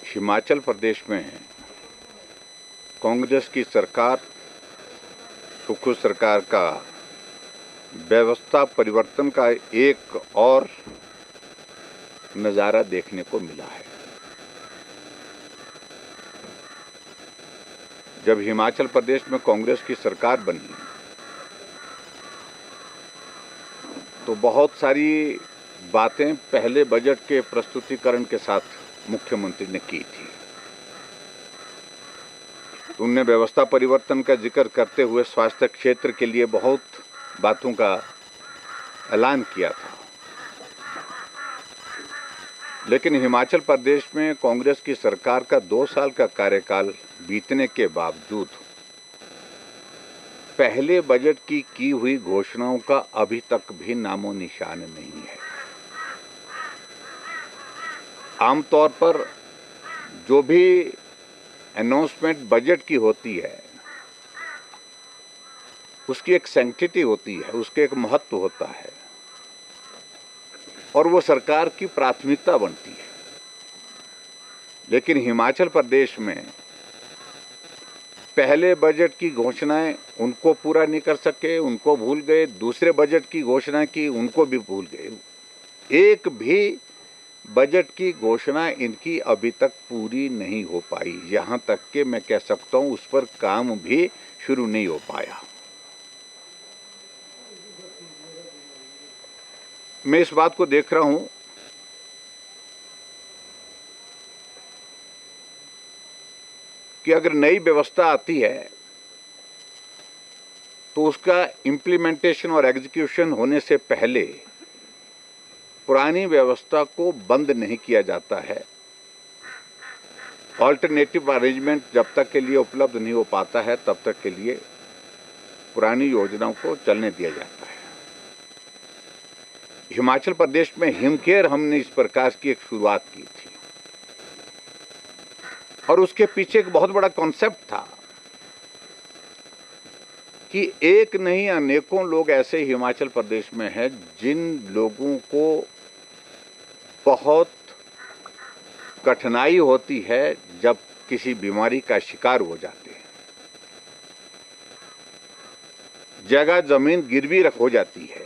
हिमाचल प्रदेश में कांग्रेस की सरकार, सुखू सरकार का व्यवस्था परिवर्तन का एक और नज़ारा देखने को मिला है। जब हिमाचल प्रदेश में कांग्रेस की सरकार बनी तो बहुत सारी बातें पहले बजट के प्रस्तुतिकरण के साथ मुख्यमंत्री ने की थी। उनने व्यवस्था परिवर्तन का जिक्र करते हुए स्वास्थ्य क्षेत्र के लिए बहुत बातों का ऐलान किया था। लेकिन हिमाचल प्रदेश में कांग्रेस की सरकार का 2 साल का कार्यकाल बीतने के बावजूद पहले बजट की हुई घोषणाओं का अभी तक भी नामो निशान नहीं है। आमतौर पर जो भी अनाउंसमेंट बजट की होती है उसकी एक सैंक्टिटी होती है, उसके एक महत्व होता है और वो सरकार की प्राथमिकता बनती है। लेकिन हिमाचल प्रदेश में पहले बजट की घोषणाएं उनको पूरा नहीं कर सके, उनको भूल गए। दूसरे बजट की घोषणा की, उनको भी भूल गए। एक भी बजट की घोषणा इनकी अभी तक पूरी नहीं हो पाई। यहाँ तक कि मैं कह सकता हूँ उस पर काम भी शुरू नहीं हो पाया। मैं इस बात को देख रहा हूँ कि अगर नई व्यवस्था आती है तो उसका इम्प्लीमेंटेशन और एग्जीक्यूशन होने से पहले पुरानी व्यवस्था को बंद नहीं किया जाता है। ऑल्टरनेटिव अरेंजमेंट जब तक के लिए उपलब्ध नहीं हो पाता है तब तक के लिए पुरानी योजनाओं को चलने दिया जाता है। हिमाचल प्रदेश में हिमकेयर हमने इस प्रकार की एक शुरुआत की थी और उसके पीछे एक बहुत बड़ा कॉन्सेप्ट था कि एक नहीं अनेकों लोग ऐसे हिमाचल प्रदेश में हैं जिन लोगों को बहुत कठिनाई होती है जब किसी बीमारी का शिकार हो जाते हैं। जगह जमीन गिरवी हो जाती है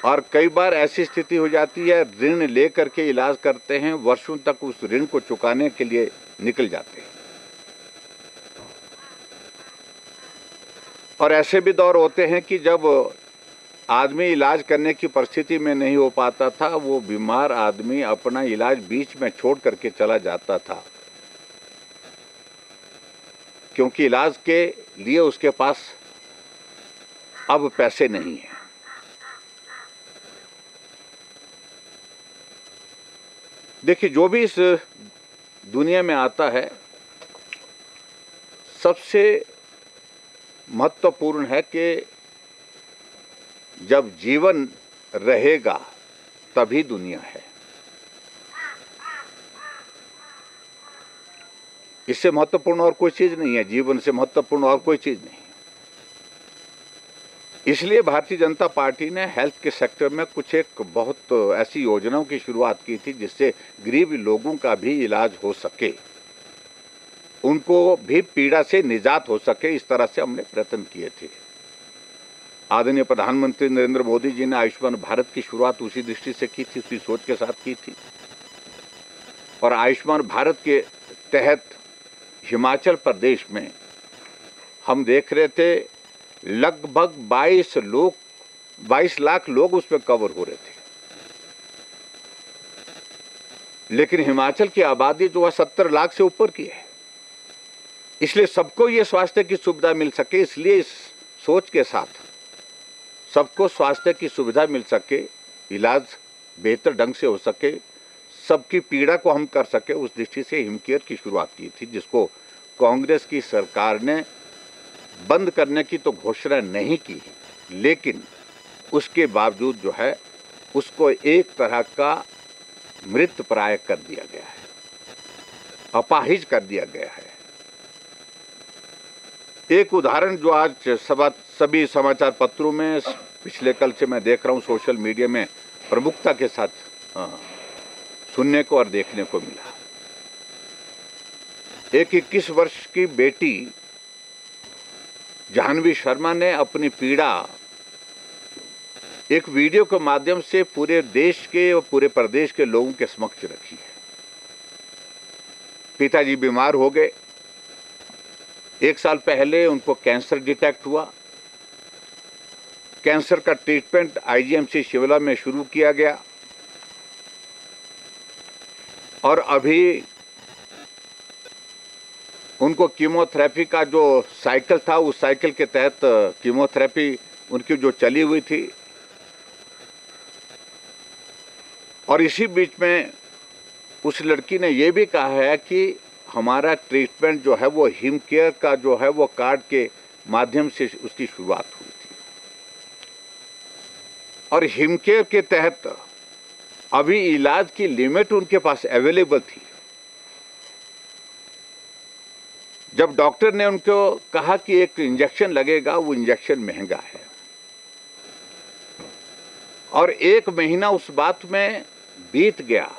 और कई बार ऐसी स्थिति हो जाती है ऋण लेकर के इलाज करते हैं, वर्षों तक उस ऋण को चुकाने के लिए निकल जाते हैं। और ऐसे भी दौर होते हैं कि जब आदमी इलाज करने की परिस्थिति में नहीं हो पाता था, वो बीमार आदमी अपना इलाज बीच में छोड़ करके चला जाता था क्योंकि इलाज के लिए उसके पास अब पैसे नहीं हैं। देखिए, जो भी इस दुनिया में आता है सबसे महत्वपूर्ण है कि जब जीवन रहेगा तभी दुनिया है। इससे महत्वपूर्ण और कोई चीज नहीं है, जीवन से महत्वपूर्ण और कोई चीज नहीं। इसलिए भारतीय जनता पार्टी ने हेल्थ के सेक्टर में कुछ एक बहुत ऐसी योजनाओं की शुरुआत की थी जिससे गरीब लोगों का भी इलाज हो सके, उनको भी पीड़ा से निजात हो सके। इस तरह से हमने प्रयत्न किए थे। आदरणीय प्रधानमंत्री नरेंद्र मोदी जी ने आयुष्मान भारत की शुरुआत उसी दृष्टि से की थी, उसी सोच के साथ की थी। और आयुष्मान भारत के तहत हिमाचल प्रदेश में हम देख रहे थे लगभग 22 लाख लोग उसमें कवर हो रहे थे। लेकिन हिमाचल की आबादी जो है 70 लाख से ऊपर की है। इसलिए सबको ये स्वास्थ्य की सुविधा मिल सके, इसलिए इस सोच के साथ सबको स्वास्थ्य की सुविधा मिल सके, इलाज बेहतर ढंग से हो सके, सबकी पीड़ा को हम कर सके, उस दृष्टि से हिमकेयर की शुरुआत की थी, जिसको कांग्रेस की सरकार ने बंद करने की तो घोषणा नहीं की, लेकिन उसके बावजूद जो है उसको एक तरह का मृतप्राय कर दिया गया है, अपाहिज कर दिया गया है। एक उदाहरण जो आज सभी समाचार पत्रों में पिछले कल से मैं देख रहा हूँ, सोशल मीडिया में प्रमुखता के साथ सुनने को और देखने को मिला। एक 21 वर्ष की बेटी जाह्नवी शर्मा ने अपनी पीड़ा एक वीडियो के माध्यम से पूरे देश के और पूरे प्रदेश के लोगों के समक्ष रखी है। पिताजी बीमार हो गए। 1 साल पहले उनको कैंसर डिटेक्ट हुआ। कैंसर का ट्रीटमेंट आईजीएमसी शिमला में शुरू किया गया और अभी उनको कीमोथेरेपी का जो साइकिल था, उस साइकिल के तहत कीमोथेरेपी उनकी जो चली हुई थी। और इसी बीच में उस लड़की ने यह भी कहा है कि हमारा ट्रीटमेंट जो है वो हिमकेयर का जो है वो कार्ड के माध्यम से उसकी शुरुआत हुई थी। और हिमकेयर के तहत अभी इलाज की लिमिट उनके पास अवेलेबल थी। जब डॉक्टर ने उनको कहा कि एक इंजेक्शन लगेगा, वो इंजेक्शन महंगा है और 1 महीना उस बात में बीत गया।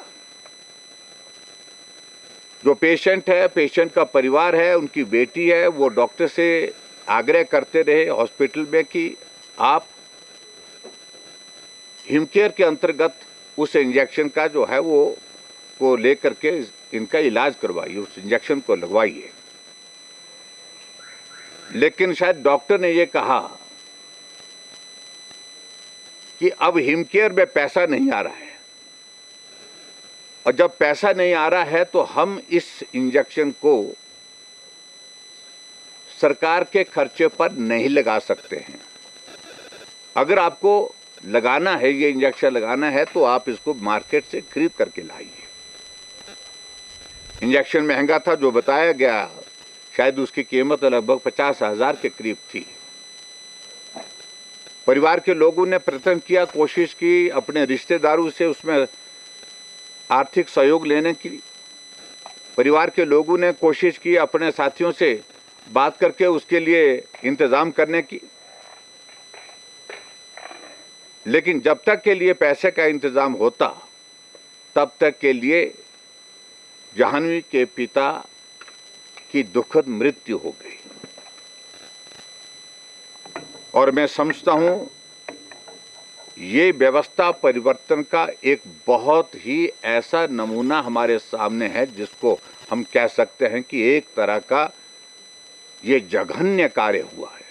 जो पेशेंट है, पेशेंट का परिवार है, उनकी बेटी है, वो डॉक्टर से आग्रह करते रहे हॉस्पिटल में कि आप हिमकेयर के अंतर्गत उस इंजेक्शन का जो है वो को लेकर के इनका इलाज करवाइए, उस इंजेक्शन को लगवाइए। लेकिन शायद डॉक्टर ने ये कहा कि अब हिमकेयर में पैसा नहीं आ रहा है और जब पैसा नहीं आ रहा है तो हम इस इंजेक्शन को सरकार के खर्चे पर नहीं लगा सकते हैं। अगर आपको लगाना है, ये इंजेक्शन लगाना है, तो आप इसको मार्केट से खरीद करके लाइए। इंजेक्शन महंगा था, जो बताया गया शायद उसकी कीमत लगभग 50,000 के करीब थी। परिवार के लोगों ने प्रयत्न किया, कोशिश की अपने रिश्तेदारों से उसमें आर्थिक सहयोग लेने की। परिवार के लोगों ने कोशिश की अपने साथियों से बात करके उसके लिए इंतजाम करने की। लेकिन जब तक के लिए पैसे का इंतजाम होता, तब तक के लिए जाह्नवी के पिता की दुखद मृत्यु हो गई। और मैं समझता हूं ये व्यवस्था परिवर्तन का एक बहुत ही ऐसा नमूना हमारे सामने है जिसको हम कह सकते हैं कि एक तरह का ये जघन्य कार्य हुआ है।